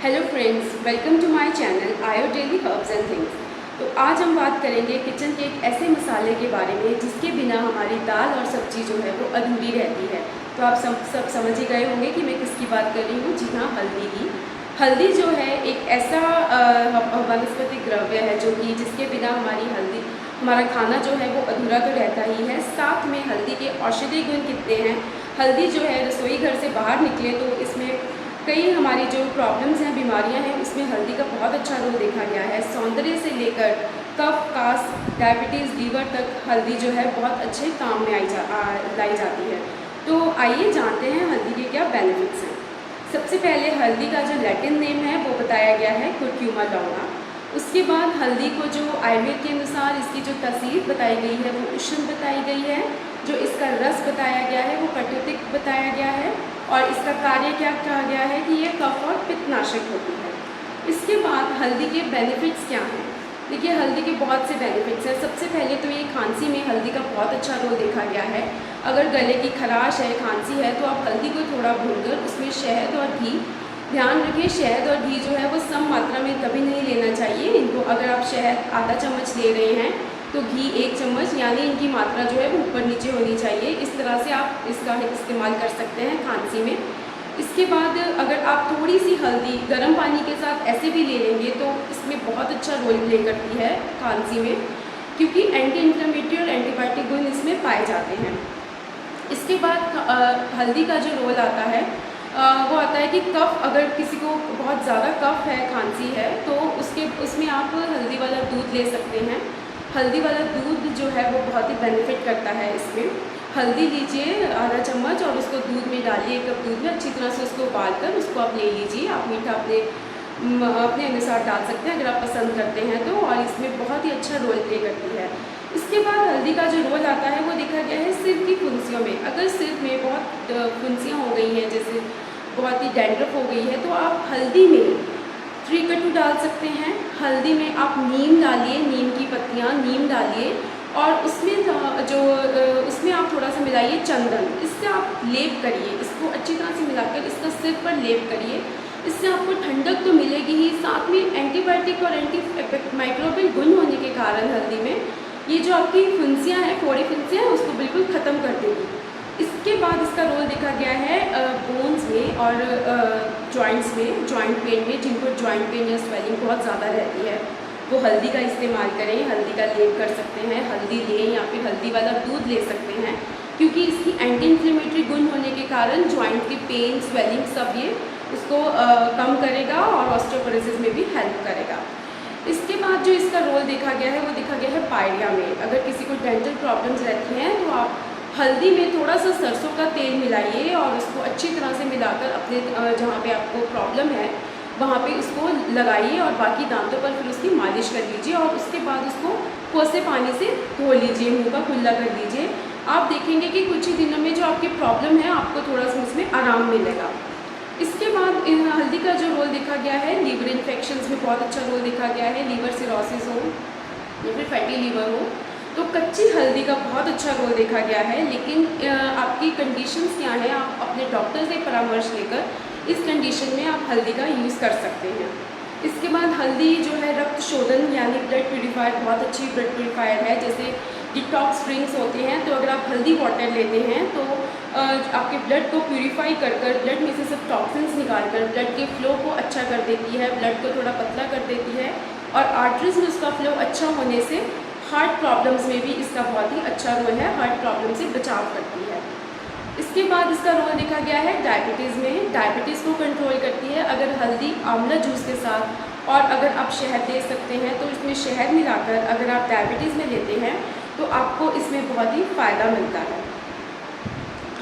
Hello friends, welcome to my channel आयो daily herbs and things. तो आज हम बात करेंगे किचन के एक ऐसे मसाले के बारे में जिसके बिना हमारी दाल और सब्जी जो है वो अधूरी रहती है। तो आप सब समझ ही गए होंगे कि मैं किसकी बात कर रही हूँ। जी हाँ, हल्दी की। हल्दी जो है एक ऐसा वनस्पतिक द्रव्य है जो कि जिसके बिना हमारा खाना जो है वो अधूरा तो रहता ही है। साथ में हल्दी के औषधीय गुण कितने हैं। हल्दी जो है रसोई घर से बाहर निकले तो इसमें कई हमारी जो प्रॉब्लम्स हैं, बीमारियां हैं, उसमें हल्दी का बहुत अच्छा रोल देखा गया है। सौंदर्य से लेकर कफ, कास, डायबिटीज़, लीवर तक हल्दी जो है बहुत अच्छे काम में लाई जाती है। तो आइए जानते हैं हल्दी के क्या बेनिफिट्स हैं। सबसे पहले हल्दी का जो लैटिन नेम है वो बताया गया है कुरक्यूमा लौंगा। उसके बाद हल्दी को जो आयुर्वेद के अनुसार इसकी जो तासीर बताई गई है वो उष्ण बताई गई है। जो इसका रस बताया गया है वो कटुतिक बताया गया है। और इसका कार्य क्या कहा गया है कि ये कफ और पित्तनाशक होती है। इसके बाद हल्दी के बेनिफिट्स क्या हैं। देखिए, हल्दी के बहुत से बेनिफिट्स हैं। सबसे पहले तो ये खांसी में हल्दी का बहुत अच्छा रोल देखा गया है। अगर गले की खराश है, खांसी है, तो आप हल्दी को थोड़ा भूनकर उसमें शहद और घी, ध्यान रखिए शहद और घी जो है वो सम मात्रा में कभी नहीं लेना चाहिए इनको। अगर आप शहद आधा चम्मच ले रहे हैं तो घी 1 चम्मच, यानी इनकी मात्रा जो है वो ऊपर नीचे होनी चाहिए। इस तरह से आप इसका इस्तेमाल कर सकते हैं खांसी में। इसके बाद अगर आप थोड़ी सी हल्दी गर्म पानी के साथ ऐसे भी ले लेंगे तो इसमें बहुत अच्छा रोल प्ले करती है खांसी में, क्योंकि एंटी इन्फ्लेमेटरी और एंटीबायोटिक गुण इसमें पाए जाते हैं। इसके बाद हल्दी का जो रोल आता है वो आता है कि कफ, अगर किसी को बहुत ज़्यादा कफ है, खांसी है, तो उसमें आप हल्दी वाला दूध ले सकते हैं। हल्दी वाला दूध जो है वो बहुत ही बेनिफिट करता है इसमें। हल्दी लीजिए आधा चम्मच और उसको दूध में डालिए, 1 कप दूध में अच्छी तरह से उसको उबाल कर उसको आप ले लीजिए। आप मीठा अपने अनुसार डाल सकते हैं अगर आप पसंद करते हैं तो, और इसमें बहुत ही अच्छा रोल प्ले करती है। इसके बाद हल्दी का जो रोल आता है वो देखा गया है सिर की फुंसियों में। अगर सिर में बहुत फुंसियाँ हो गई हैं, जैसे बहुत ही डैंड्रफ हो गई है, तो आप हल्दी में 3 कटू डाल सकते हैं। हल्दी में आप नीम डालिए, नीम की पत्तियाँ, नीम डालिए और उसमें आप थोड़ा सा मिलाइए चंदन। इससे आप लेप करिए, इसको अच्छी तरह से मिलाकर इसका सिर पर लेप करिए। इससे आपको ठंडक तो मिलेगी ही, साथ में एंटीबायोटिक और एंटी माइक्रोबियल गुण होने के कारण हल्दी में ये जो आपकी फुंसियाँ हैं, फोड़ी फुंसियाँ हैं, उसको बिल्कुल ख़त्म कर देगी। इसके बाद इसका रोल देखा गया है बोन्स में और जॉइंट्स में, जॉइंट पेन में। जिनको जॉइंट पेन या स्वेलिंग बहुत ज़्यादा रहती है वो हल्दी का इस्तेमाल करें। हल्दी का लेप कर सकते हैं, हल्दी लें या फिर हल्दी वाला दूध ले सकते हैं, क्योंकि इसकी एंटी इन्फ्लेमेटरी गुण होने के कारण जॉइंट की पेन, स्वेलिंग सब ये उसको कम करेगा और ऑस्टियोपोरोसिस में भी हेल्प करेगा। इसके बाद जो इसका रोल देखा गया है वो देखा गया है पायरिया में। अगर किसी को डेंटल प्रॉब्लम्स रहती हैं तो आप हल्दी में थोड़ा सा सरसों का तेल मिलाइए और उसको अच्छी तरह से मिलाकर अपने जहाँ पे आपको प्रॉब्लम है वहाँ पे उसको लगाइए और बाकी दांतों पर फिर उसकी मालिश कर लीजिए और उसके बाद उसको कोसे पानी से धो लीजिए, मुंह का कुल्ला कर लीजिए। आप देखेंगे कि कुछ ही दिनों में जो आपकी प्रॉब्लम है आपको थोड़ा सा उसमें आराम मिलेगा। इसके बाद हल्दी का जो रोल देखा गया है लीवर इन्फेक्शंस में बहुत अच्छा रोल देखा गया है। लीवर सिरोसिस हो या फिर फैटी लीवर हो तो कच्ची हल्दी का बहुत अच्छा रोल देखा गया है। लेकिन आपकी कंडीशंस क्या है, आप अपने डॉक्टर से परामर्श लेकर इस कंडीशन में आप हल्दी का यूज़ कर सकते हैं। इसके बाद हल्दी जो है रक्त शोधन यानी ब्लड प्यूरीफायर, बहुत अच्छी ब्लड प्यूरीफायर है। जैसे डिटॉक्स ड्रिंक्स होते हैं, तो अगर आप हल्दी वाटर लेते हैं तो आपके ब्लड को प्यूरीफाई कर ब्लड में से सब टॉक्सिन्स निकाल कर ब्लड के फ्लो को अच्छा कर देती है, ब्लड को थोड़ा पतला कर देती है और आर्टरीज में उसका फ्लो अच्छा होने से हार्ट प्रॉब्लम्स में भी इसका बहुत ही अच्छा रोल है, हार्ट प्रॉब्लम से बचाव करती है। इसके बाद इसका रोल देखा गया है डायबिटीज़ में। डायबिटीज़ को कंट्रोल करती है। अगर हल्दी आंवला जूस के साथ और अगर आप शहद ले सकते हैं तो इसमें शहद मिलाकर अगर आप डायबिटीज़ में लेते हैं तो आपको इसमें बहुत ही फ़ायदा मिलता है।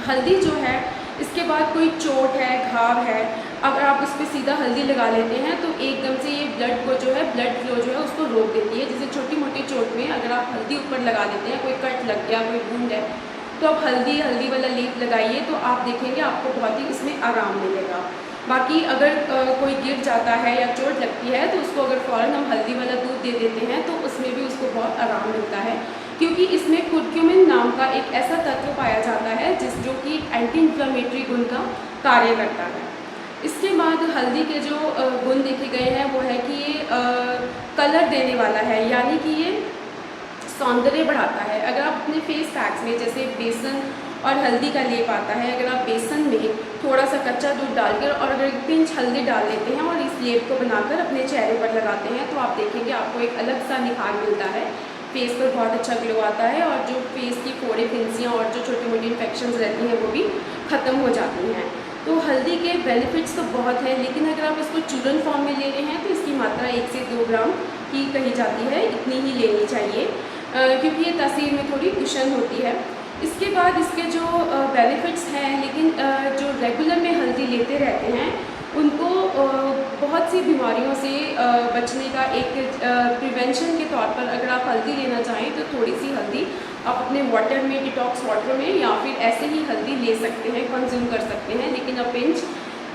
हल्दी जो है, इसके बाद कोई चोट है, घाव है, अगर आप उस पर सीधा हल्दी लगा लेते हैं तो एकदम से ये ब्लड को जो है, ब्लड फ्लो जो है उसको रोक देती है। जैसे छोटी मोटी चोट में अगर आप हल्दी ऊपर लगा देते हैं, कोई कट लग गया, कोई वुंड है, तो आप हल्दी वाला लेप लगाइए तो आप देखेंगे आपको बहुत ही इसमें आराम मिलेगा। बाकी अगर कोई गिर जाता है या चोट लगती है तो उसको अगर फ़ौरन हम हल्दी वाला दूध दे देते हैं तो उसमें भी उसको बहुत आराम मिलता है, क्योंकि इसमें कुरक्यूमिन नाम का एक ऐसा तत्व पाया जाता है जो कि एंटी इन्फ्लेमेटरी गुण का कार्य करता है। इसके बाद हल्दी के जो गुण देखे गए हैं वो है कि ये कलर देने वाला है, यानी कि ये सौंदर्य बढ़ाता है। अगर आप अपने फेस पैक्स में जैसे बेसन और हल्दी का लेप आता है, अगर आप बेसन में थोड़ा सा कच्चा दूध डालकर और अगर एक पिंच हल्दी डाल लेते हैं और इस लेप को बनाकर अपने चेहरे पर लगाते हैं तो आप देखेंगे आपको एक अलग सा निखार मिलता है, फेस पर बहुत अच्छा ग्लो आता है और जो फेस की फोड़े फिंसियाँ और जो छोटी मोटी इन्फेक्शंस रहती हैं वो भी ख़त्म हो जाती हैं। तो हल्दी के बेनिफिट्स तो बहुत हैं, लेकिन अगर आप इसको चूरन फॉर्म में ले रहे हैं तो इसकी मात्रा 1 से 2 ग्राम की कही जाती है, इतनी ही लेनी चाहिए क्योंकि ये तासीर में थोड़ी कुशन होती है। इसके बाद इसके जो बेनिफिट्स हैं, लेकिन जो रेगुलर में हल्दी लेते रहते हैं उनको बहुत सी बीमारियों से बचने का एक प्रिवेंशन के तौर पर अगर आप हल्दी लेना चाहें तो थोड़ी सी हल्दी आप अपने वाटर में, डिटॉक्स वाटर में या फिर ऐसे ही हल्दी ले सकते हैं, कंज्यूम कर सकते हैं, लेकिन अ पिंच,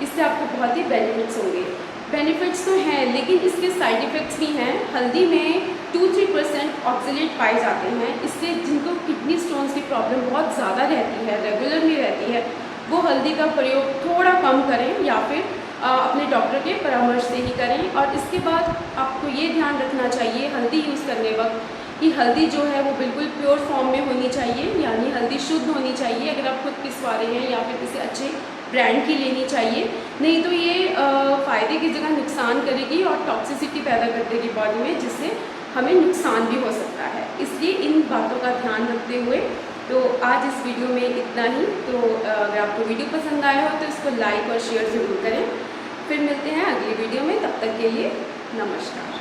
इससे आपको बहुत ही बेनिफिट्स होंगे। बेनिफिट्स तो हैं लेकिन इसके साइड इफ़ेक्ट्स भी हैं। हल्दी में 2-3% ऑक्सलेट पाए जाते हैं, इससे जिनको किडनी स्टोन्स की प्रॉब्लम बहुत ज़्यादा रहती है, रेगुलरली रहती है, वो हल्दी का प्रयोग थोड़ा कम करें या फिर अपने डॉक्टर के परामर्श से ही करें। और इसके बाद आपको ये ध्यान रखना चाहिए हल्दी यूज़ करने वक्त कि हल्दी जो है वो बिल्कुल प्योर फॉर्म में होनी चाहिए, यानी हल्दी शुद्ध होनी चाहिए। अगर आप खुद पिसवा रहे हैं या फिर किसी अच्छे ब्रांड की लेनी चाहिए, नहीं तो ये फ़ायदे की जगह नुकसान करेगी और टॉक्सिसिटी पैदा कर देगी बॉडी में, जिससे हमें नुकसान भी हो सकता है। इसलिए इन बातों का ध्यान रखते हुए तो आज इस वीडियो में इतना ही। तो अगर आपको वीडियो पसंद आया हो तो इसको लाइक और शेयर ज़रूर करें। फिर मिलते हैं अगली वीडियो में, तब तक के लिए नमस्कार।